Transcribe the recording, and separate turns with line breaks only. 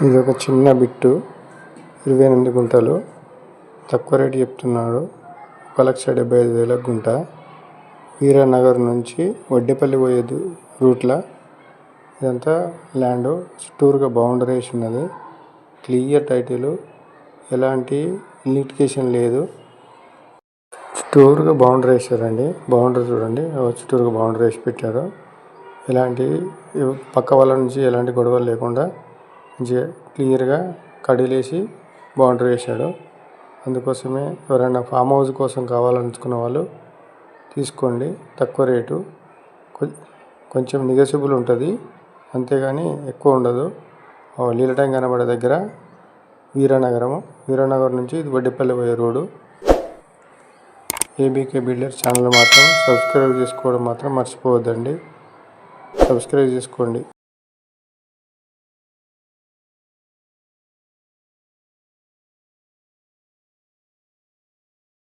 ఇది ఒక చిన్న బిట్టు 28 గుంటలు తక్కువ రేటు చెప్తున్నాడు. 1,75,000 గుంట. వీరానగర్ నుంచి వడ్డేపల్లి పోయే రూట్లో. ఇదంతా ల్యాండ్ చుట్టూరుగా బౌండరీ వేసి ఉన్నది. క్లియర్ టైటిల్, ఎలాంటి లిటిగేషన్ లేదు. చుట్టూరుగా బౌండరీ వేసారండి. బౌండరీ చూడండి, చుట్టూరుగా బౌండరీ వేసి పెట్టారు. ఎలాంటి పక్క వాళ్ళ నుంచి ఎలాంటి గొడవలు లేకుండా మంచిగా క్లియర్గా కడిలేసి బౌండరీ వేసాడు. అందుకోసమే ఎవరైనా ఫామ్ హౌస్ కోసం కావాలనుకున్న వాళ్ళు తీసుకోండి. తక్కువ రేటు, కొంచెం నెగోషియబుల్ ఉంటుంది, అంతేగాని ఎక్కువ ఉండదు. నీళ్ళ ట్యాంక్ కనబడే దగ్గర వీరానగర్ నుంచి ఇది వడ్డేపల్లి పోయే రోడ్డు. ఏబీకే బిల్డర్స్ ఛానల్ మాత్రం సబ్స్క్రైబ్ చేసుకోవడం మాత్రం మర్చిపోవద్దండి. సబ్స్క్రైబ్ చేసుకోండి.